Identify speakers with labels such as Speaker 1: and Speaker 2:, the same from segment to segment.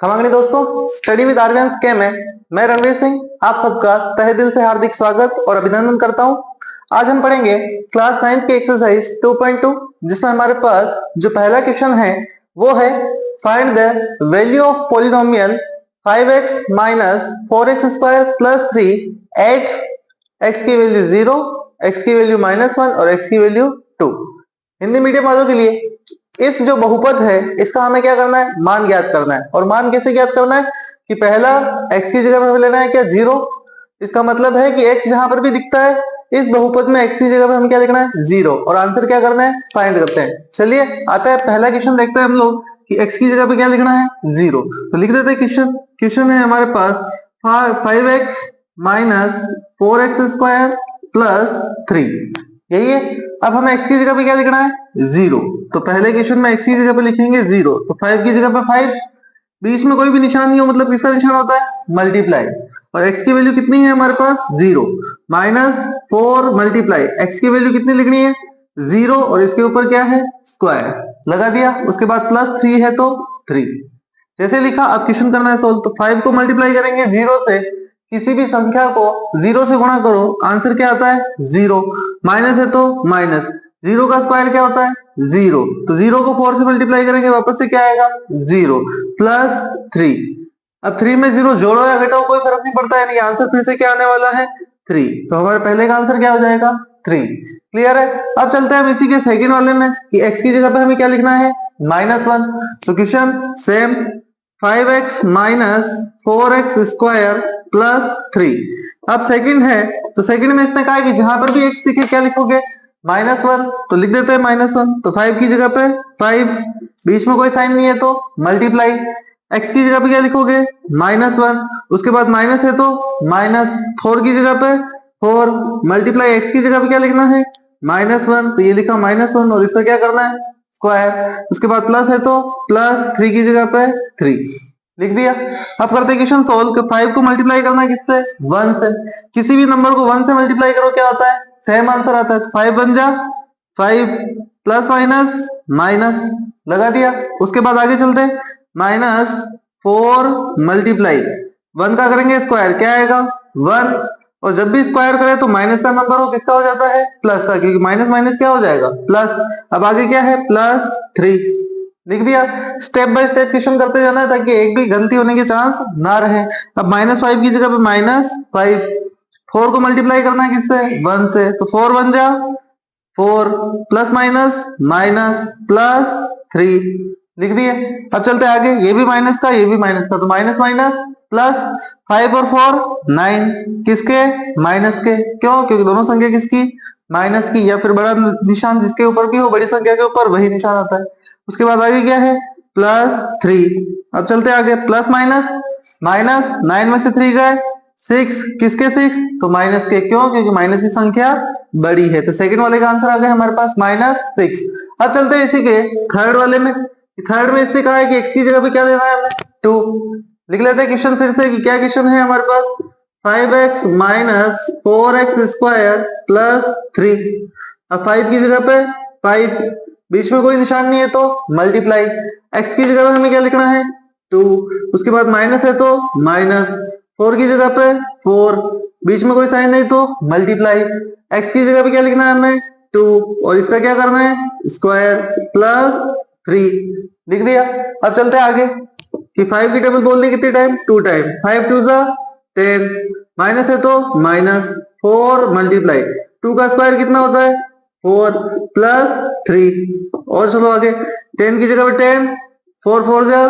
Speaker 1: खमांगनी दोस्तों, study with Aryans के में मैं रणवीर सिंह आप सबका तहे दिल से हार्दिक स्वागत और अभिनंदन करता हूं। आज हम पढ़ेंगे क्लास 9 की एक्सरसाइज 2.2 जिसमें हमारे पास जो पहला क्वेश्चन है वो है find the value of polynomial 5x minus 4x square plus 3 at x की वैल्यू 0, x की वैल्यू -1 और x की वैल्यू 2। हिंदी मीडियम वालों के लिए इस जो बहुपद है इसका हमें क्या करना है, मान ज्ञात करना है। और मान कैसे ज्ञात करना है कि पहला x की जगह पर हमें लेना है क्या 0। इसका मतलब है कि x जहां पर भी दिखता है इस बहुपद में x की जगह पर हमें क्या लिखना है 0 और आंसर क्या करना है फाइंड करते हैं। चलिए आता है पहला क्वेश्चन, देखते हैं हम लोग कि x की जगह पे क्या लिखना है 0। तो लिख देते हैं क्वेश्चन है हमारे पास 5x minus 4x square plus 3, यही है। अब हमें x की जगह पे क्या लिखना है 0, तो पहले क्वेश्चन में x की जगह पे लिखेंगे 0, तो 5 की जगह पे 5, बीच में कोई भी निशान नहीं हो मतलब किसका निशान होता है मल्टीप्लाई, और x की वैल्यू कितनी है हमारे पास 0, माइनस 4 मल्टीप्लाई x की वैल्यू कितनी लिखनी है 0 और इसके ऊपर क्या है स्क्वायर लगा दिया, उसके बाद प्लस 3 है तो 3 जैसे लिखा। अब क्वेश्चन करना है सोल्व, तो 5 को मल्टीप्लाई करेंगे 0 से, किसी भी संख्या को 0 से गुणा करो आंसर क्या आता है 0, माइनस है तो माइनस, 0 का स्क्वायर क्या होता है 0, तो 0 को 4 से मल्टीप्लाई करेंगे वापस से क्या आएगा 0 प्लस 3। अब 3 में 0 जोड़ो या घटाओ कोई फर्क नहीं पड़ता है, यानी आंसर फिर से क्या आने वाला है 3, तो हमारे पहले का आंसर क्या हो जाएगा 3। क्लियर है। अब चलते हैं हम इसी के सेकंड वाले में कि x की जगह पे हमें क्या लिखना है -1, तो question same 5x minus 4x square plus 3। अब सेकंड है तो सेकंड में इसने कहा है कि जहां पर भी x दिखे क्या लिखोगे -1, तो लिख देते हैं -1, तो 5 की जगह पे 5, बीच में कोई साइन नहीं है तो मल्टीप्लाई, x की जगह पे क्या लिखोगे -1, उसके बाद माइनस है तो माइनस, 4 की जगह पे 4 मल्टीप्लाई x की जगह पे क्या लिखना है -1, तो ये लिखा -1 और इसका क्या करना है स्क्वायर, उसके बाद प्लस है तो प्लस, 3 की जगह पे 3 लिख दिया। अब करते हैं क्वेश्चन सोल्व। 5 को मल्टीप्लाई करना है किससे 1 से, किसी भी नंबर को 1 से मल्टीप्लाई करो क्या होता है सेम आंसर आता है, तो 5 बन जा 5 प्लस माइनस माइनस लगा दिया। उसके बाद आगे चलते हैं -4 मल्टीप्लाई 1 का करेंगे स्क्वायर क्या आएगा 1, और जब भी स्क्वायर करें तो माइनस का नंबर हो किसका हो जाता है प्लस का, क्योंकि माइनस माइनस क्या हो जाएगा प्लस। अब आगे क्या है प्लस 3 लिख दिया। स्टेप बाय स्टेप क्वेश्चन करते जाना है ताकि एक भी गलती होने के चांस ना रहे। अब -5 की जगह पे -5, 4 को मल्टीप्लाई करना है किससे 1 से, तो 4 बन जा 4 प्लस माइनस माइनस प्लस 3 लिख दिए। अब चलते आगे, ये भी माइनस का ये भी माइनस का, तो माइनस माइनस प्लस, 5 और 4 9, किसके माइनस के, क्यों क्योंकि दोनों संख्या किसकी माइनस की, या फिर बड़ा निशान जिसके ऊपर भी हो बड़ी संख्या के ऊपर वही निशान आता है। उसके बाद आगे क्या है प्लस 3। अब चलते आगे, प्लस माइनस माइनस, 9 में से 3 गए 6, किसके 6 तो माइनस के, क्यों क्योंकि माइनस की संख्या बड़ी है, तो सेकंड वाले का आंसर आ गया हमारे पास -6। अब चलते हैं इसी के थर्ड वाले में। थर्ड में इसने कहा है कि x की जगह पे क्या लेना है हमें 2, लिख लेते हैं क्वेश्चन फिर से कि क्या क्वेश्चन है हमारे पास 5x minus 4x square plus 3। अब 5 की जगह पे 5, बीच में कोई निशान नहीं है तो मल्टीप्लाई, x की जगह पे हमें क्या लिखना है 2, उसके बाद माइनस है तो माइनस, 4 की जगह पे 4, बीच में कोई साइन नहीं तो मल्टीप्लाई, x की जगह पे क्या लिखना है हमें 2 और इसका क्या करना है स्क्वायर प्लस 3 लिख दिया। अब चलते हैं आगे कि 5 की टेबल बोल दी कितनी टाइम 2 टाइम, 5 2 जा 10, माइनस है तो माइनस, 4 मल्टीप्लाई 2 का स्क्वायर कितना होता है 4 प्लस 3, और चलो आगे 10 की जगह पे 10, 4 4 जा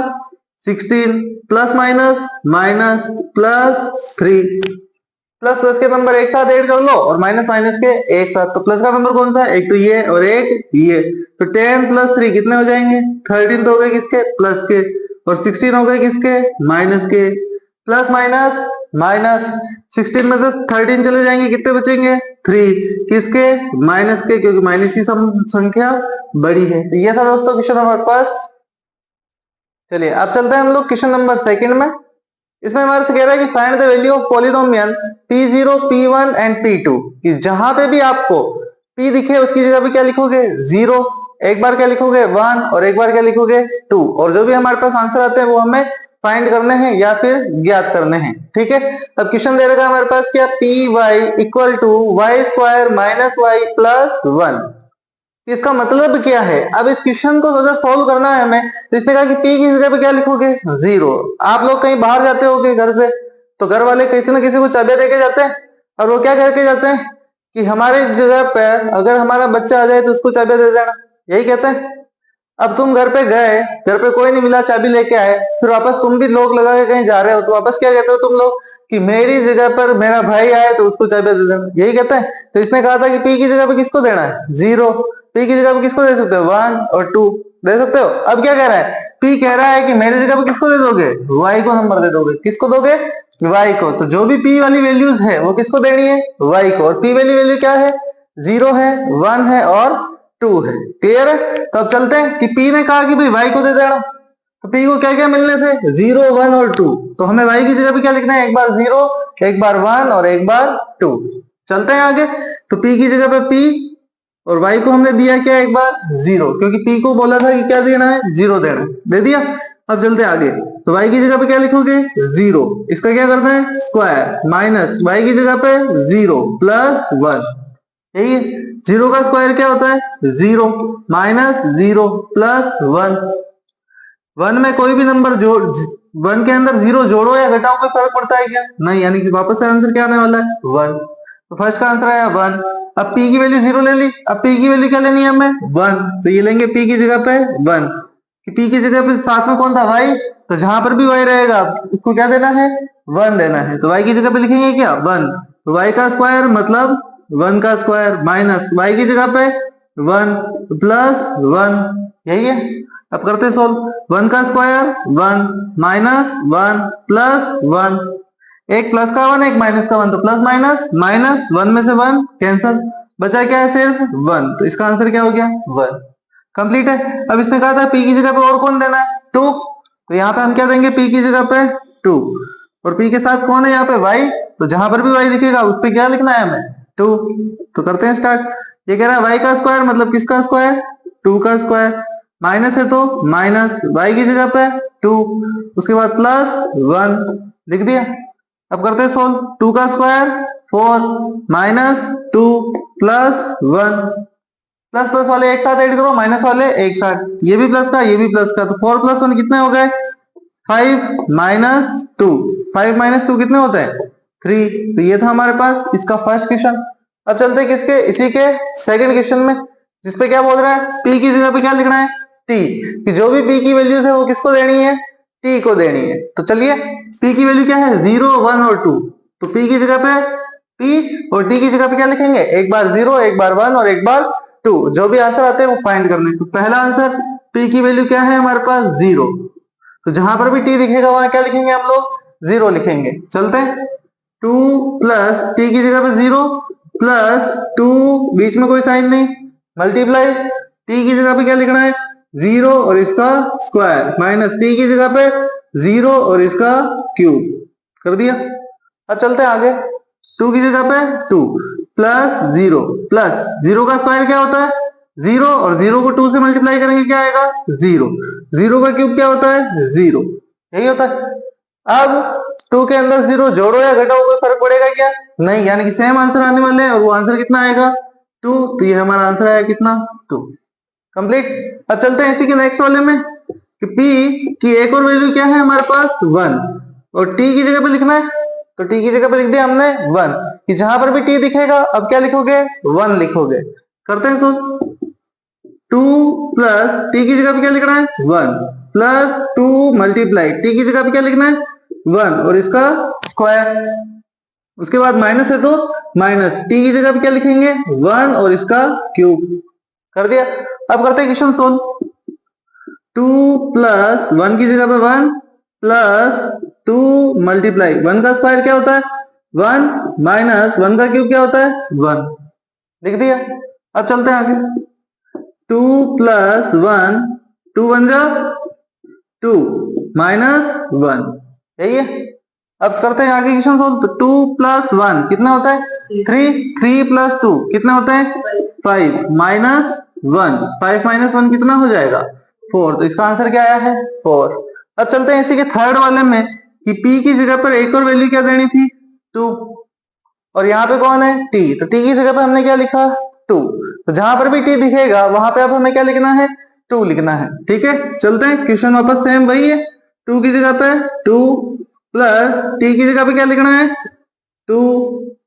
Speaker 1: 16 plus minus minus plus 3, plus plus के नंबर एक साथ ऐड कर लो और माइनस माइनस के एक साथ, तो प्लस का नंबर कौन सा एक तो ये और एक ये, तो 10 प्लस 3 कितने हो जाएंगे 13 तो हो गए किसके प्लस के, और 16 हो गए किसके माइनस के, प्लस माइनस माइनस, 16 में से 13 चले जाएंगे कितने बचेंगे 3, किसके माइनस के, क्योंकि माइनस की संख्या बड़ी है। तो ये था दोस्तों क्वेश्चन नंबर फर्स्ट। चलिए अब चलते हैं हम लोग क्वेश्चन नंबर सेकंड में। इसमें हमारे से कह रहा है कि find the value of polynomial p0 p1 and p2, कि जहां पे भी आपको p दिखे उसकी जगह पे क्या लिखोगे 0, एक बार क्या लिखोगे 1 और एक बार क्या लिखोगे 2, और जो भी हमारे पास आंसर आते हैं वो हमें फाइंड करने हैं या फिर ज्ञात करने हैं। ठीक है, अब क्वेश्चन दे रखा है हमारे पास क्या, P Y equal to Y square minus Y plus 1। इसका मतलब क्या है, अब इस क्वेश्चन को अगर सोल्व करना है हमें, तो इसने कहा कि p की जगह पे क्या लिखोगे, 0। आप लोग कहीं बाहर जाते होगे घर से, तो घर वाले किसी न किसी को चाबियां देके जाते हैं, और वो क्या करके जाते हैं कि हमारे जगह पे अगर हमारा बच्चा आ जाए तो उसको चाबियां दे देना, यही कहते हैं। अब तुम घर पे गए, घर पे कोई नहीं मिला, चाबी लेके आए, फिर वापस तुम भी लोग लगा के कहीं जा रहे हो, तो वापस क्या कहते हो तुम लोग कि मेरी जगह पर मेरा भाई आए तो उसको चाबियां दे देना, यही कहते हैं। तो इसने कहा था कि p की जगह पे किसको देना है, 0। p की जगह पे किसको दे सकते हो, 1 और 2 दे सकते हो। अब क्या कह रहा है, p कह रहा है कि मेरी जगह पे किसको दे दोगे, y को नंबर दे दोगे, किसको दोगे, y को। तो जो भी p वाली वैल्यूज है वो किसको देनी है, y को, और p वाली वैल्यू क्या है, 0 है, 1 है और 2 है। क्लियर है। तो अब चलते हैं कि p ने कहा कि भाई y को दे देना, तो p को क्या क्या मिलने थे, 0 1 और 2। तो हमें y की जगह पे क्या लिखना है, एक बार 0, एक बार 1 और एक बार 2। चलते हैं आगे, तो p की जगह पे p और y को हमने दिया क्या, एक बार 0, क्योंकि p को बोला था कि क्या देना है, 0 देना है, दे दिया। अब चलते आगे, तो y की जगह पे क्या लिखोगे, 0, इसका क्या करना है, स्क्वायर माइनस y की जगह पे 0 प्लस 1, यही है। 0 का स्क्वायर क्या होता है, 0 माइनस 0 प्लस 1। 1 में कोई भी नंबर जोड़, 1 के अंदर 0 जोड़ो या घटाओ कोई फर्क पड़ता है क्या, नहीं, यानी कि वापस से आंसर क्या आने वाला है, 1। तो फर्स्ट का आंसर आया 1। अब p की वैल्यू 0 ले ली, अब p की वैल्यू क्या लेनी है हमें, 1, तो ये लेंगे p की जगह पे 1, कि p की जगह पे साथ में कौन था, y, तो जहां पर भी y रहेगा उसको क्या देना है, 1 देना है। तो y की जगह पे लिखेंगे क्या, 1, तो y का स्क्वायर मतलब 1 का स्क्वायर माइनस y की जगह पे 1 प्लस 1, यही है। अब करते सोल्व, 1 का स्क्वायर 1 माइनस 1 प्लस 1, एक प्लस का 1 एक माइनस का 1, तो प्लस माइनस माइनस, 1 में से 1 कैंसल, बचा क्या है सिर्फ 1, तो इसका आंसर क्या हो गया, 1। कंप्लीट है। अब इसने कहा था p की जगह पे और कौन देना है, 2, तो यहाँ पे हम क्या देंगे, p की जगह पे 2, और p के साथ कौन है यहाँ पे, y, तो जहां पर भी y दिखेगा उस पर क्या लिखना है हमें, 2। तो करते हैं स्टार्ट। ये कह रहा है y का स्क्वायर मतलब किसका स्क्वायर, 2 का स्क्वायर, माइनस है तो माइनस y की जगह पे 2, उसके बाद प्लस 1 लिख दिया। अब करते हैं सोल्व, 2 का square 4 minus 2 plus 1, plus plus वाले एक साथ ऐड करो, माइनस वाले एक साथ, ये भी प्लस का ये भी प्लस का, तो 4 प्लस 1 कितने हो गए, 5 माइनस 2, 5 माइनस 2 कितने होते हैं, 3। तो ये था हमारे पास इसका फर्स्ट क्वेश्चन। अब चलते हैं किसके, इसी के सेकंड क्वेश्चन में, जिसपे क्या बोल रहा है, p की जगह पे क्या लिखना है, t, कि जो भी p की वैल्यूज है वो किसको देनी है, t को देनी है। तो चलिए p की वैल्यू क्या है, 0 1 और 2, तो p की जगह पे p और t की जगह पे क्या लिखेंगे, एक बार 0 एक बार 1 और एक बार 2, जो भी आंसर आते हैं वो फाइंड करने। तो पहला आंसर, p की वैल्यू क्या है हमारे पास, 0, तो जहां पर भी t दिखेगा वहां क्या लिखेंगे हम लोग, 0 लिखेंगे। चलते हैं, 2 प्लस t की जगह पे 0 प्लस 2, बीच में कोई साइन नहीं, मल्टीप्लाई t की जगह पे क्या लिखना है, 0 और इसका स्क्वायर माइनस t की जगह पे 0 और इसका क्यूब, कर दिया। अब चलते हैं आगे, 2 की जगह पे 2 प्लस 0 प्लस 0 का स्क्वायर क्या होता है, 0, और 0 को 2 से मल्टीप्लाई करेंगे क्या आएगा, 0, 0 का क्यूब क्या होता है, 0, यही होता है। अब 2 के अंदर 0 जोड़ो या घटाओ कोई फर्क पड़ेगा क्या, नहीं, यानी कि सेम आंसर आने वाले हैं, और वो आंसर कितना आएगा, 2, तो ये हमारा आंसर आया कितना, 2। कंप्लीट। अब चलते हैं इसी के नेक्स्ट वाले में, कि p की एक और वैल्यू क्या है हमारे पास, 1, और t की जगह पे लिखना है, तो t की जगह पे लिख दिया हमने 1, कि जहां पर भी t दिखेगा अब क्या लिखोगे, 1 लिखोगे। करते हैं सोच, 2 प्लस t की जगह पे क्या लिखना है, 1 प्लस 2 मल्टीप्लाई t की जगह पे क्या लिखना है, 1 और इसका स्क्वायर, उसके बाद माइनस है तो माइनस t की जगह पे क्या लिखेंगे, 1 और इसका क्यूब, कर दिया। अब करते हैं क्वेश्चन सोल्व, 2 प्लस 1 की जगह पे 1 प्लस 2 मल्टीप्लाई 1 का स्क्वायर क्या होता है, 1 माइनस 1 का क्यूब क्या होता है, 1, लिख दिया। अब चलते हैं आगे, 2 प्लस 1, 2 1 जा 2 माइनस 1, यही है। अब करते हैं आगे क्वेश्चन सोल्व, तो 2 प्लस 1 कितना होता है, 3, 3 प्लस 2 कितना होता है, 5 माइनस 1, 5 माइनस 1 कितना हो जाएगा, 4, तो इसका आंसर क्या आया है, 4। अब चलते हैं इसी के थर्ड वाले में कि p की जगह पर एक और वैल्यू क्या देनी थी 2, और यहाँ पे कौन है t, तो t की जगह पर हमने क्या लिखा 2, तो जहां पर भी t दिखेगा वहां पे अब हमें क्या लिखना है 2 लिखना है। ठीक है, चलते हैं क्वेश्चन वापस सेम वही है, 2 की जगह पे 2 प्लस t की जगह पे क्या लिखना है 2,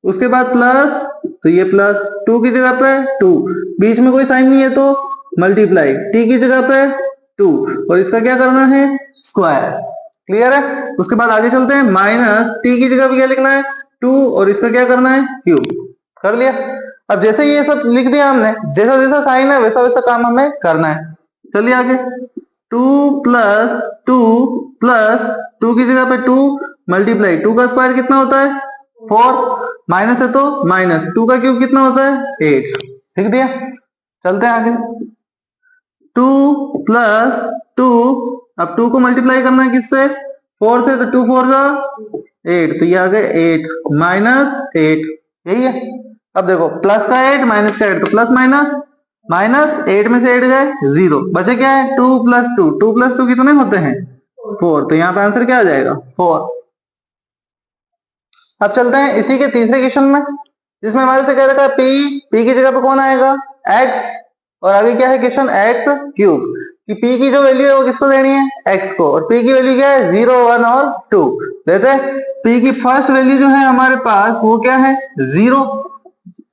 Speaker 1: उसके बाद प्लस, तो ये प्लस 2 की जगह पे 2, बीच में कोई साइन नहीं है तो मल्टीप्लाई t की जगह पे 2, और इसका क्या करना है स्क्वायर। क्लियर है, उसके बाद आगे चलते हैं, माइनस t की जगह पे क्या लिखना है 2, और इसका क्या करना है क्यूब। कर लिया। अब जैसे ये सब लिख दिया हमने, जैसा जैसा साइन है वैसा वैसा काम हमें करना है। चलिए आगे, 2 प्लस 2 प्लस 2 की जगह पे 2 मल्टीप्लाई 2 का स्क्वायर कितना होता है 4, माइनस है तो माइनस 2 का क्यूब कितना होता है 8। ठीक दिया, चलते हैं आगे, 2 प्लस 2, अब 2 को मल्टीप्लाई करना है किससे 4 से, तो 2 4 जा 8, तो ये आ गए 8 माइनस 8, यही है। अब देखो प्लस का 8 माइनस का 8, तो प्लस माइनस, माइनस 8 में से 8 गए 0, बचे क्या है 2 प्लस 2, 2 प्लस 2 कितने होते हैं 4, तो यहाँ पे आंसर क्या आ जाएगा 4। अब चलते हैं इसी के तीसरे क्वेश्चन में, जिसमें हमारे से कह रखा है p की जगह पे कौन आएगा x, और आगे क्या है क्वेश्चन x क्यूब, कि p की जो वैल्यू है वो किसको देनी है x को, और p की वैल्यू क्या है 0 1 और 2 देते हैं। p की फर्स्ट वैल्यू जो है हमारे पास वो क्या है 0,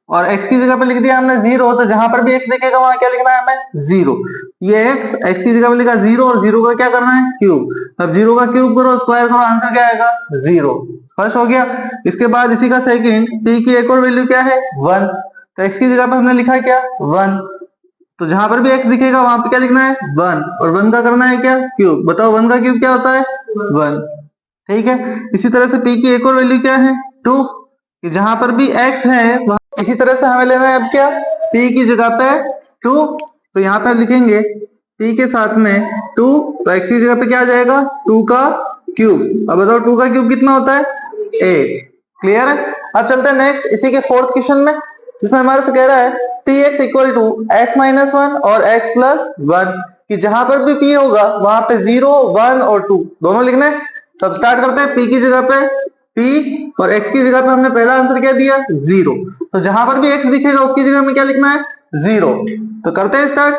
Speaker 1: और x की जगह पे लिख दिया हमने 0, तो जहां पर भी x दिखेगा वहां क्या लिखना है हमें 0, ये x की जगह पे लिखा 0, और 0 का क्या करना है क्यूब। अब 0 का क्यूब करो स्क्वायर करो, आंसर क्या आएगा 0, फर्स्ट हो गया। इसके बाद इसी का सेकंड, p की एक और वैल्यू क्या है 1, तो x की जगह पे हमने लिखा है क्या 1, तो जहां पर भी x दिखेगा वहां पे क्या लिखना है 1, और 1 का करना है क्या क्यूब। बताओ 1 का क्यूब क्या होता है 1। ठीक है, इसी तरह से p की एक और वैल्यू क्या है 2, कि जहां पर भी x है इसी तरह से हमें लेना है अब क्या p की जगह पे 2, तो यहाँ पे लिखेंगे p के साथ में 2, तो x की जगह पे क्या आ जाएगा 2 का क्यूब। अब बताओ 2 का क्यूब कितना होता है 8। क्लियर है, अब चलते हैं नेक्स्ट इसी के फोर्थ क्वेश्चन में, जिसमें हमारे से कह रहा है px equal to x minus 1 और x प्लस 1, कि जहां पर भी p होगा वहां पे 0 1 और 2 दोनों लिखना है। तो अब स्टार्ट करते हैं, p की जगह पे p और x की जगह पे हमने पहला आंसर क्या दिया 0, तो जहां पर भी x दिखेगा उसकी जगह में क्या लिखना है 0, तो करते हैं स्टार्ट।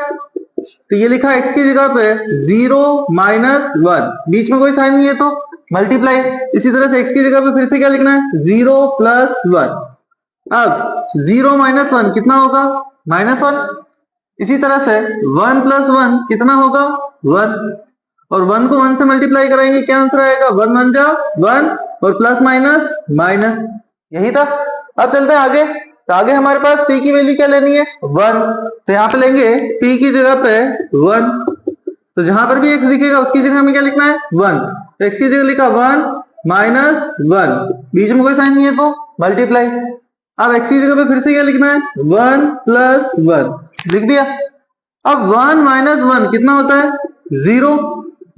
Speaker 1: तो ये लिखा x की जगह पे 0 माइनस 1, बीच में कोई साइन नहीं है तो मल्टीप्लाई, इसी तरह से x की जगह पे फिर से क्या लिखना है 0 प्लस 1, अब 0 माइनस 1 कितना होगा -1, इसी तरह से 1 प्लस 1 कितना होगा 1, और 1 को 1 से मल्टीप्लाई कराएंगे क्या आंसर आएगा 1 1 जा 1, और प्लस माइनस माइनस, यही था। अब चलते हैं आगे, तो आगे हमारे पास p की वैल्यू क्या लेनी है 1, तो यहाँ पे लेंगे p की जगह पे 1, तो जहां पर भी x दिखेगा उसकी जगह में क्या लिखना है 1, तो x की जगह लिखा 1 माइनस 1, बीच में कोई साइन नहीं है तो मल्टीप्लाई। अब x की जगह पे फिर से क्या लिखना है 1 प्लस 1 लिख दिया। अब 1 माइनस 1 कितना होता है 0,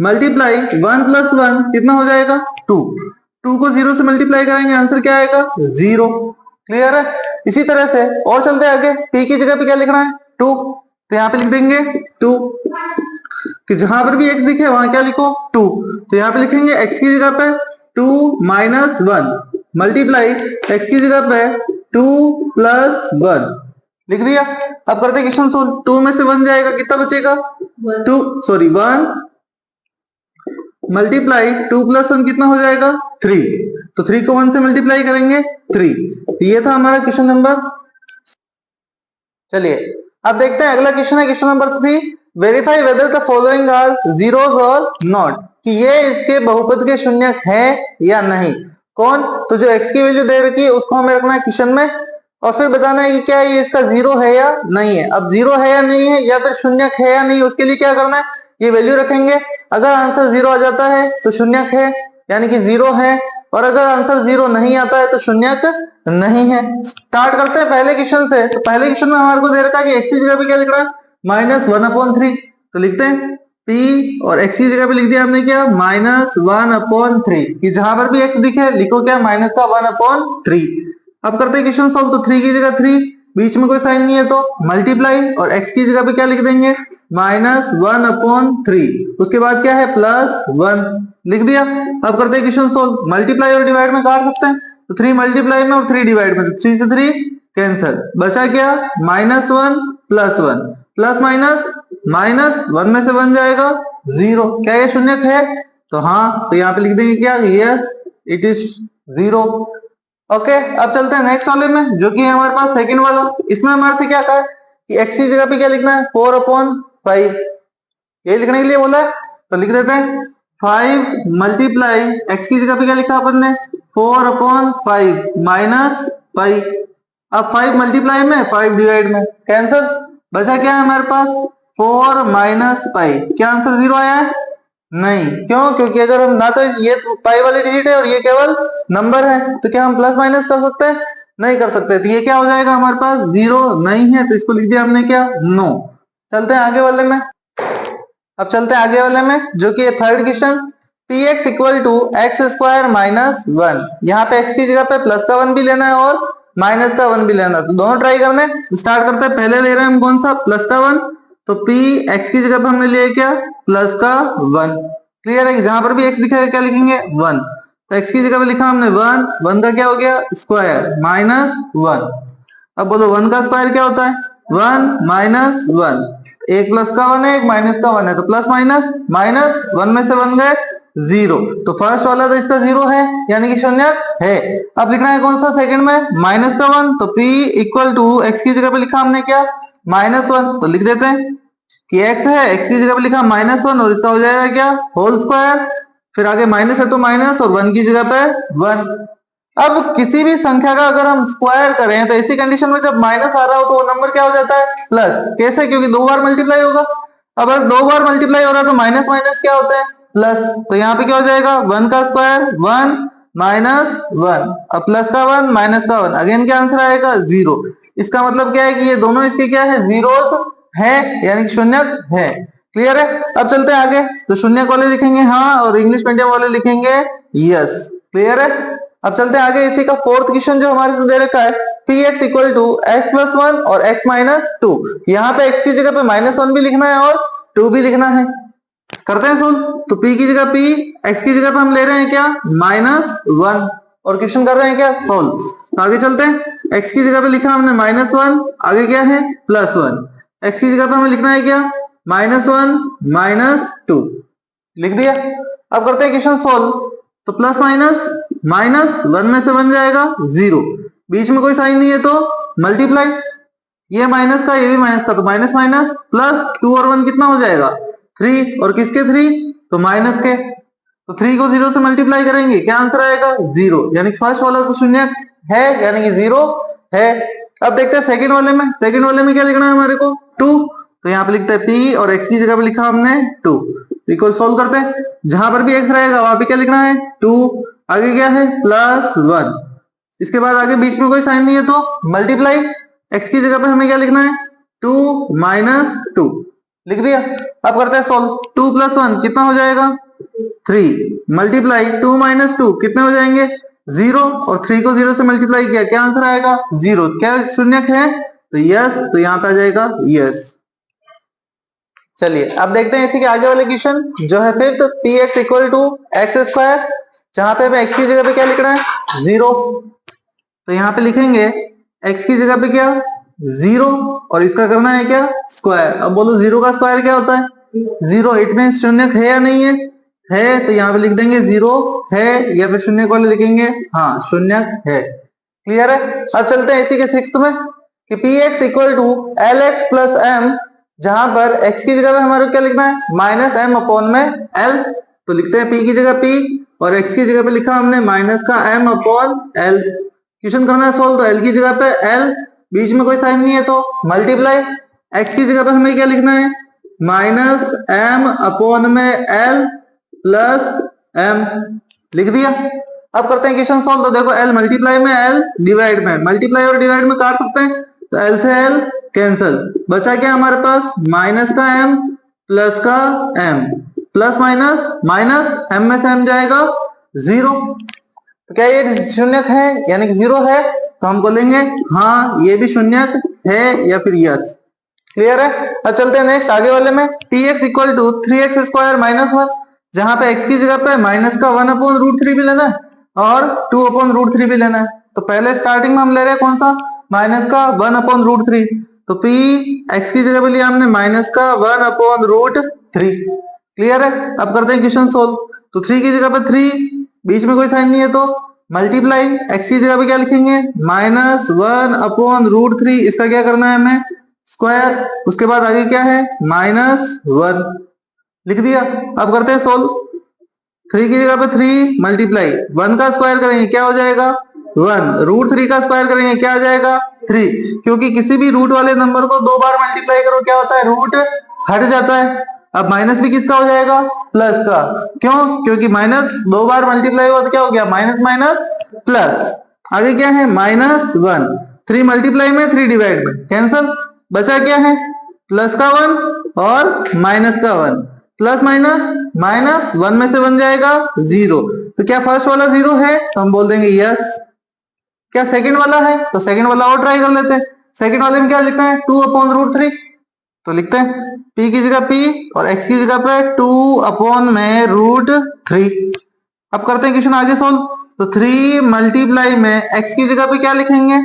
Speaker 1: मल्टीप्लाई 1 प्लस 1 कितना हो जाएगा 2, 2 को 0 से मल्टीप्लाई करेंगे आंसर क्या आएगा 0। क्लियर है, इसी तरह से और चलते हैं आगे, p की जगह पे क्या लिखना है 2, तो यहाँ पे लिख देंगे 2, कि जहां पर भी x दिखे वहां क्या लिखो 2, तो यहाँ पे लिखेंगे x की जगह पे 2 माइनस 1 मल्टीप्लाई x की जगह पे 2 प्लस 1 लिख दिया। अब करते क्वेश्चन सोल्व, 2 में से 1 जाएगा कितना बचेगा 1 मल्टीप्लाई 2 प्लस 1 कितना हो जाएगा 3, तो 3 को 1 से मल्टीप्लाई करेंगे 3, ये था हमारा क्वेश्चन नंबर। चलिए अब देखते हैं अगला क्वेश्चन है question number 3, verify whether the following are zeros और नॉट, कि ये इसके बहुपद के शून्यक है या नहीं। कौन, तो जो x की वैल्यू दे रखी है उसको हमें रखना है क्वेश्चन में, और फिर बताना है कि क्या ये इसका 0 है या नहीं है। अब 0 है या नहीं है या फिर शून्यक है या नहीं, उसके लिए क्या करना है ये वैल्यू रखेंगे, अगर आंसर 0 आ जाता है तो शून्यक है यानी कि 0 है, और अगर आंसर 0 नहीं आता है तो शून्यक नहीं है। स्टार्ट करते हैं पहले क्वेश्चन से, तो पहले क्वेश्चन में हमारे को दे रखा है कि x की जगह पे क्या लिख रहा है -1/3, तो लिखते हैं p और x की जगह पे लिख दिया हमने क्या -1/3, कि जहां पर भी x दिखे लिखो क्या -1/3। अब करते हैं क्वेश्चन सॉल्व, तो 3 की जगह 3, बीच में कोई साइन नहीं है तो मल्टीप्लाई, और x की जगह पे क्या लिख देंगे -1/3, उसके बाद क्या है +1 लिख दिया। अब करते हैं क्वेश्चन सोल्व। मल्टीप्लाई और डिवाइड में काट सकते हैं, तो 3 मल्टीप्लाई में और 3 डिवाइड में, 3 से 3 कैंसल, बचा क्या -1 +1 प्लस माइनस -1 में से बन जाएगा 0। क्या ये शून्यक है? तो हाँ, तो यहाँ पे लिख देंगे क्या, यस इट इज 0। ओके, अब चलते हैं नेक्स्ट वाले में, जो कि है हमारे पास सेकंड वाला। इसमें हमारे से क्या कहा है कि x की जगह पे क्या लिखना है 4/5, ये लिखने के लिए बोला है, तो लिख देते हैं 5 मल्टीप्लाई x की जगह पे क्या लिखा अपन ने 4/5 माइनस पाई। अब 5 मल्टीप्लाई में 5 डिवाइड में कैंसल, बचा क्या है हमारे पास 4 माइनस पाई। क्या आंसर 0 आया है? नहीं, क्यों? क्योंकि अगर हम ना तो ये पाई वाली डिजिट है और ये केवल नंबर है, तो क्या हम प्लस माइनस कर सकते हैं? नहीं कर सकते, तो ये क्या हो जाएगा हमारे पास 0 नहीं है, तो इसको लिख दिया हमने क्या, नो। चलते हैं आगे वाले में। अब चलते हैं आगे वाले में, जो कि third question, px equal to X square minus 1। यहाँ पे x की जगह पे प्लस का 1 भी लेना है और माइनस का 1 भी लेना है, तो दोनों ट्राई करने हैं। स्टार्ट करते हैं, पहले ले रहे हैं हम कौन सा, प्लस का 1, तो p x की जगह पे हमने लिया क्या, प्लस का 1। क्लियर है? जहां पर भी x दिखेगा क्या लिखेंगे 1, तो x की जगह पे लिखा हमने 1, 1 का क्या हो गया स्क्वायर माइनस 1। अब बोलो 1 का स्क्वायर क्या होता है 1 माइनस 1, एक प्लस का 1 है एक माइनस का 1 है, तो प्लस माइनस माइनस 1 में से बन गए 0। तो फर्स्ट वाला तो इसका 0 है, यानी कि शून्य है। अब लिखना है कौन सा सेकंड में, माइनस का 1, तो p इक्वल टू एक्स की जगह पे लिखा हमने क्या -1, तो लिख देते हैं कि x है, x की जगह पे लिखा -1 और इसका हो जाएगा क्या होल स्क्वायर, फिर आगे माइनस है तो माइनस और 1 की जगह पे 1। अब किसी भी संख्या का अगर हम स्क्वायर करें तो ऐसी कंडीशन में जब माइनस आ रहा हो तो वो नंबर क्या हो जाता है प्लस। कैसे? क्योंकि 2 बार मल्टीप्लाई होगा। अब अगर 2 बार मल्टीप्लाई हो रहा है तो माइनस माइनस क्या होता है प्लस, तो यहाँ पे क्या हो जाएगा 1 का स्क्वायर 1 माइनस 1, अब प्लस का 1 माइनस का 1, अगेन क्या आंसर आएगा 0। इसका मतलब क्या है कि ये दोनों इसके क्या है जीरोस है, यानी शून्यक है। क्लियर है? अब चलते हैं आगे, तो शून्यक वाले लिखेंगे हाँ और इंग्लिश मीडियम वाले लिखेंगे यस। क्लियर है? अब चलते हैं आगे, इसी का फोर्थ क्वेश्चन जो हमारे से दे रखा है px equal to X plus 1 और x माइनस 2। यहाँ पे x की जगह पे -1 भी लिखना है और 2 भी लिखना है। करते हैं सोल्व, तो p की जगह p, x की जगह पे हम ले रहे हैं क्या -1 और क्वेश्चन कर रहे हैं क्या सोल्व। तो आगे चलते हैं, x की जगह पे लिखा हमने -1, आगे क्या है +1, x की जगह पे हमें लिखना है क्या -1 -2 लिख दिया। अब करते हैं क्वेश्चन सोल्व, तो प्लस माइनस -1 में से बन जाएगा 0, बीच में कोई साइन नहीं है तो मल्टीप्लाई, ये माइनस का ये भी माइनस का, तो माइनस माइनस प्लस 2 और 1 कितना हो जाएगा 3, और किसके 3 तो माइनस के, तो 3 को 0 से मल्टीप्लाई करेंगे क्या आंसर आएगा 0, यानी फर्स्ट वाला तो शून्य है यानी कि 0 है। अब देखते हैं सेकंड वाले में, सेकंड वाले में क्या लिखना है हमारे को 2, तो यहाँ पे लिखते हैं p और x की जगह पे लिखा हमने 2, इक्वल सोल्व करते हैं, जहां पर भी x रहेगा वहां पे क्या लिखना है 2, आगे क्या है +1, इसके बाद आगे बीच में कोई साइन नहीं है तो मल्टीप्लाई, x की जगह पे हमें क्या लिखना है 2 माइनस 2 लिख दिया। अब करते हैं सोल्व, 2 + 1 कितना हो जाएगा 3, मल्टीप्लाई 2 माइनस 2 कितने हो जाएंगे 0, और 3 को 0 से मल्टीप्लाई किया क्या आंसर आएगा 0। क्या शून्यक है तो यस, तो यहाँ पे आ जाएगा यस। चलिए अब देखते हैं इसी के आगे वाले क्वेश्चन जो है fifth, px equal to X square, जहां पे हमें x की जगह पे क्या लिखना है 0, तो यहाँ पे लिखेंगे x की जगह पे क्या 0 और इसका करना है क्या स्क्वायर। अब बोलो 0 का स्क्वायर क्या होता है 0, इट मीन शून्यक है या नहीं है, तो यहाँ पे लिख देंगे 0 है, या फिर शून्यक वाले लिखेंगे हाँ शून्यक है। क्लियर है? अब चलते हैं इसी के सिक्स्थ में कि px equal to lx plus m, जहां पर x की जगह पे हमारे क्या लिखना है -m/l, तो लिखते हैं p की जगह p और x की जगह पे लिखा हमने -m/l। क्वेश्चन करना है सोल्व, तो l की जगह पे l, बीच में कोई साइन नहीं है तो मल्टीप्लाई, x की जगह पे हमें क्या लिखना है -m/l प्लस m लिख दिया। अब करते हैं क्वेश्चन सोल्व, तो देखो l मल्टीप्लाई में l डिवाइड में, मल्टीप्लाई और डिवाइड में काट सकते हैं, तो l से l कैंसल, बचा क्या हमारे पास माइनस का m प्लस का m, plus minus minus m में से m जाएगा 0, तो क्या ये शून्यक है यानी कि 0 है, तो हम बोलेंगे हाँ ये भी शून्यक है या फिर यस। क्लियर है। अब चलते हैं नेक्स्ट आगे वाले में, tx equal to 3x square minus 1, जहां पे x की जगह पे माइनस का 1/√3 भी लेना है और 2/√3 भी लेना है। तो पहले स्टार्टिंग में हम ले रहे हैं कौन सा, माइनस का 1/√3, तो p x की जगह पे लिया हमने माइनस का 1/√3। क्लियर है। अब करते हैं क्वेश्चन सोल्व। तो 3 की जगह पे 3, बीच में कोई साइन नहीं है तो मल्टीप्लाई, x की जगह पे क्या लिखेंगे, माइनस 1/√3, इसका क्या करना है हमें, स्क्वायर, उसके बाद आगे क्या है, -1 लिख दिया। अब करते हैं सोल्व। 3 की जगह पे 3 मल्टीप्लाई 1 का स्क्वायर करेंगे क्या हो जाएगा 1, √3 का स्क्वायर करेंगे क्या आ जाएगा 3, क्योंकि किसी भी रूट वाले नंबर को 2 बार मल्टीप्लाई करो क्या होता है, रूट हट जाता है। अब माइनस भी किसका हो जाएगा, प्लस का, क्यों, क्योंकि माइनस 2 बार मल्टीप्लाई हुआ तो क्या हो गया, माइनस माइनस प्लस, आगे क्या है -1, 3 मल्टीप्लाई में 3 डिवाइड में कैंसल, बचा क्या है प्लस का 1 और माइनस का 1, प्लस माइनस माइनस 1 में से बन जाएगा 0। तो क्या फर्स्ट वाला 0 है, तो हम बोल देंगे यस। क्या सेकंड वाला है, तो सेकंड वाला और ट्राई कर लेते हैं। सेकंड वाले में क्या लिखना है, 2/√3, तो लिखते हैं p की जगह p और x की जगह पे 2/√3। अब करते हैं क्वेश्चन आगे सोल्व। तो 3 मल्टीप्लाई में x की जगह पे क्या लिखेंगे,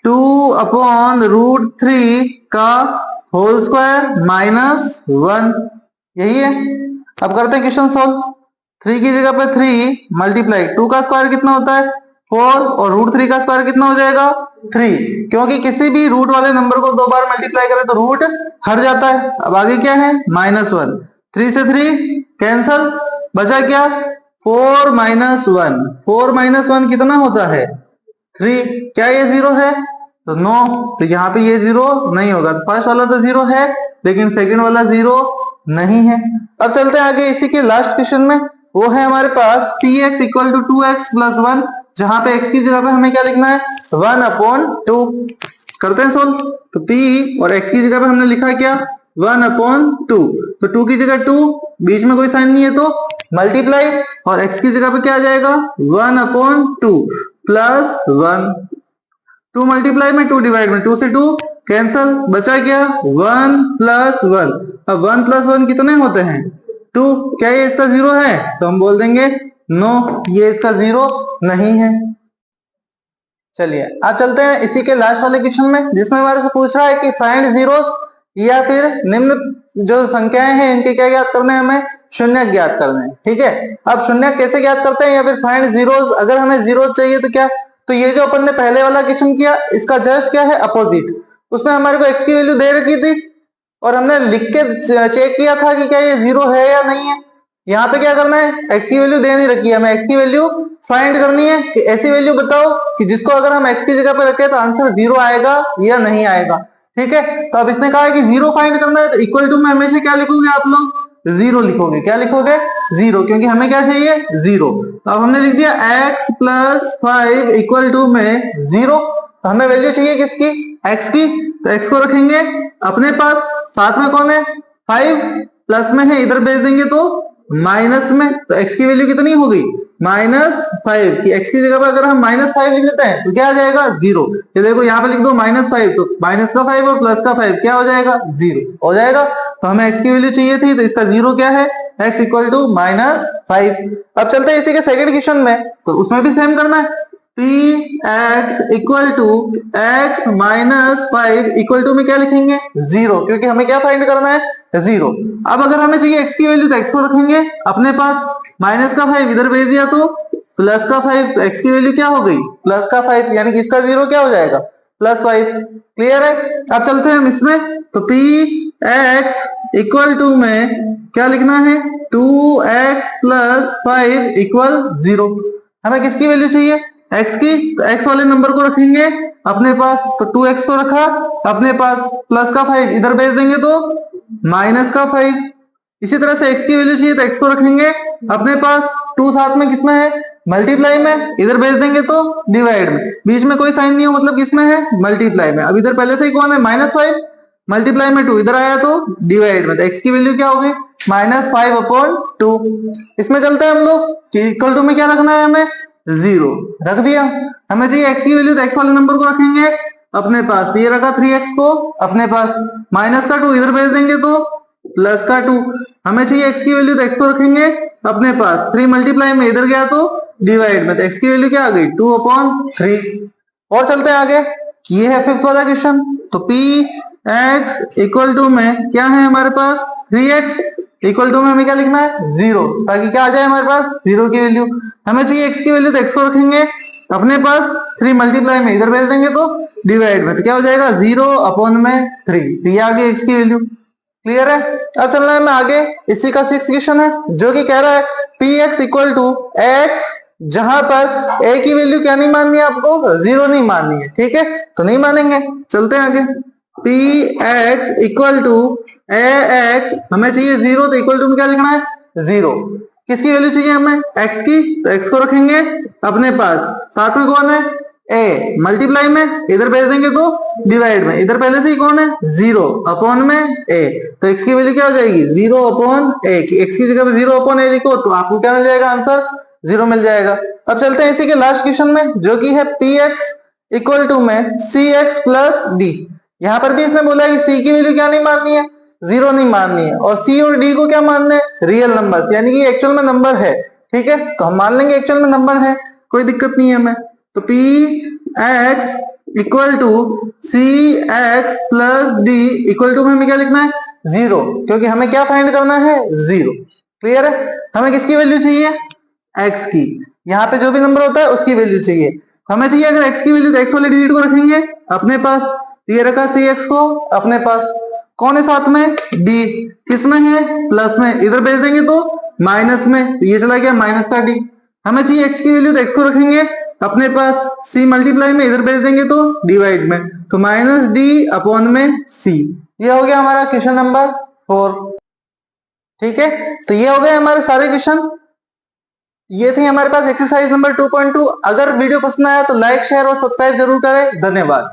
Speaker 1: 2/√3 का होल स्क्वायर -1, यही है। अब करते हैं क्वेश्चन सोल्व। 3 की जगह पे 3 मल्टीप्लाई 2 का स्क्वायर कितना होता है 4 और √3 का स्क्वायर कितना हो जाएगा 3, क्योंकि किसी भी रूट वाले नंबर को 2 बार मल्टीप्लाई करें तो रूट हट जाता है। अब आगे क्या है -1, 3 से 3 कैंसल, बचा क्या 4 -1, 4 -1 कितना होता है 3, क्या ये 0 है, तो नो, तो यहाँ पे ये 0 नहीं होगा। फर्स्ट वाला तो 0 है लेकिन सेकंड वाला 0 नहीं है। अब चलते हैं आगे इसी के लास्ट क्वेश्चन में, वो है हमारे पास px इक्वल टू 2x + 1, जहां पे x की जगह पे हमें क्या लिखना है 1/2। करते हैं सोल्व। तो p और x की जगह पे हमने लिखा क्या 1/2, तो 2 की जगह 2, बीच में कोई साइन नहीं है तो मल्टीप्लाई, और x की जगह पे क्या आ जाएगा 1/2 प्लस 1, 2 मल्टीप्लाई में 2 डिवाइड में 2 से 2 कैंसल, बचा क्या 1 + 1। अब 1 + 1 कितने होते हैं 2, क्या ये इसका 0 है, तो हम बोल देंगे नो, ये इसका 0 नहीं है। चलिए अब चलते हैं इसी के लास्ट वाले क्वेश्चन में, जिसमें हमारे से पूछ रहा है कि फाइंड जीरोस, या फिर निम्न जो संख्याएं हैं इनके क्या ज्ञात करने हैं, हमें शून्य ज्ञात करने हैं। ठीक है, अब शून्य कैसे ज्ञात करते हैं, या फिर फाइंड जीरोस, अगर हमें जीरो चाहिए तो क्या, तो ये जो अपन ने पहले वाला क्वेश्चन किया इसका जस्ट क्या है अपोजिट, उसमें हमारे को x की वैल्यू दे रखी थी और हमने लिख के चेक किया था कि क्या ये 0 है या नहीं है। यहाँ पे क्या करना है, x की वैल्यू दे नहीं रखी है, हमें x की वैल्यू फाइंड करनी है कि ऐसी वैल्यू बताओ कि जिसको अगर हम x की जगह पे रखें तो आंसर 0 आएगा या नहीं आएगा। ठीक है, तो अब इसने कहा है कि 0 फाइंड करना है, तो इक्वल टू में हमेशा क्या लिखोगे आप लोग, 0 लिखोगे। क्या लिखोगे 0, क्योंकि हमें क्या चाहिए 0। तो अब हमने लिख दिया x + 5 इक्वल टू में 0, तो हमें वैल्यू चाहिए किसकी, x की, तो x को रखेंगे अपने पास, साथ में कौन है 5, प्लस में है इधर भेज देंगे तो माइनस में, तो x की वैल्यू कितनी हो गई -5, कि x की जगह पर अगर हम -5 लिख देते हैं तो क्या आ जाएगा 0। ये देखो यहाँ पे लिख दो -5, तो माइनस का 5 और प्लस का 5 क्या हो जाएगा 0 हो जाएगा। तो हमें x की वैल्यू चाहिए थी, तो इसका 0 क्या है, x इक्वल टू -5। अब चलते हैं इसी के सेकंड क्वेश्चन में, तो उसमें भी सेम करना है, px equal to x - 5 equal to में क्या लिखेंगे 0, क्योंकि हमें क्या फाइंड करना है 0। अब अगर हमें चाहिए x की वैल्यू तो x को रखेंगे अपने पास, माइनस का 5 इधर भेज दिया तो प्लस का 5, तो x की वैल्यू क्या हो गई प्लस का 5, यानी कि इसका 0 क्या हो जाएगा +5। क्लियर है। अब चलते हैं हम इसमें, तो px इक्वल टू में क्या लिखना है 2x + 5 = 0। हमें किसकी वैल्यू चाहिए x की, तो x वाले नंबर को रखेंगे अपने पास, तो 2x को रखा अपने पास, प्लस का 5 इधर भेज देंगे तो माइनस का 5। इसी तरह से x की वैल्यू चाहिए तो x को रखेंगे अपने पास, 2 साथ में किसमें है मल्टीप्लाई में, इधर भेज देंगे तो डिवाइड में, बीच में कोई साइन नहीं हो मतलब किसमें है मल्टीप्लाई में। अब इधर पहले से ही कौन है -5, मल्टीप्लाई में 2 इधर आया तो डिवाइड में, तो x की वैल्यू क्या हो गई -5/2। इसमें चलते हैं हम लोग कि इक्वल टू में क्या रखना है हमें 0 रख दिया। हमें चाहिए x की वैल्यू, तो x वाले नंबर को रखेंगे अपने पास ये रखा 3x को अपने पास, माइनस का 2 इधर भेज देंगे तो प्लस का 2, हमें चाहिए x की वैल्यू, तो x को रखेंगे अपने पास, 3 मल्टीप्लाई में इधर गया तो डिवाइड में, तो x की वैल्यू क्या आ गई 2/3। और चलते हैं आगे, ये है फिफ्थ वाला क्वेश्चन। तो px इक्वल टू में क्या है हमारे पास 3x इक्वल टू में हमें क्या लिखना है 0, ताकि क्या आ जाए हमारे पास 0 की वैल्यू। हमें चाहिए x की वैल्यू, तो x को रखेंगे अपने पास, 3 मल्टीप्लाई में इधर भेज देंगे तो डिवाइड में, तो क्या हो जाएगा 0/3। तो ये आ गई x की वैल्यू। क्लियर है। अब चलना है मैं आगे, इसी का 6th क्वेश्चन है जो कि कह रहा है px इक्वल टू x, जहां पर a की वैल्यू क्या नहीं माननी है आपको 0 नहीं माननी है, ठीक है, तो नहीं मानेंगे। चलते हैं आगे, px इक्वल टू ax, हमें चाहिए 0, तो इक्वल टू में क्या लिखना है 0। किसकी वैल्यू चाहिए हमें x की, तो x को रखेंगे अपने पास, साथ में कौन है a, मल्टीप्लाई में इधर भेज देंगे तो डिवाइड में, इधर पहले से ही कौन है 0/a, तो x की वैल्यू क्या हो जाएगी 0/a। x की जगह पे 0/a लिखो तो आपको क्या मिल जाएगा आंसर 0 मिल जाएगा। अब चलते हैं इसी के लास्ट क्वेश्चन में जो कि है px इक्वल टू में cx प्लस d। यहाँ पर भी इसने बोला है कि c की वैल्यू क्या नहीं माननी है 0 नहीं माननी है, और c और d को क्या मानना है रियल नंबर, यानी कि एक्चुअल में नंबर है, ठीक है, तो हम मान लेंगे एक्चुअल में नंबर है, कोई दिक्कत नहीं है हमें। तो px equal to cx plus d equal to में हमें क्या लिखना है 0, क्योंकि हमें क्या फाइंड करना है 0। क्लियर है। हमें किसकी वैल्यू चाहिए x की, यहाँ पे जो भी नंबर होता है उसकी वैल्यू चाहिए। हमें चाहिए अगर x की वैल्यू, तो x वाले डिजिट को रखेंगे अपने पास, ये रखा cx को अपने पास, कौन है साथ में d, किसमें है प्लस में, इधर भेज देंगे तो माइनस में, तो ये चला गया माइनस का d। हमें चाहिए x की वैल्यू, तो x को रखेंगे अपने पास, c मल्टीप्लाई में इधर भेज देंगे तो डिवाइड में, तो -d/c। ये हो गया हमारा क्वेश्चन नंबर 4। ठीक है, तो ये हो गए हमारे सारे क्वेश्चन, ये थी हमारे पास एक्सरसाइज नंबर 2.2। अगर वीडियो पसंद आया तो लाइक शेयर और सब्सक्राइब जरूर करें। धन्यवाद।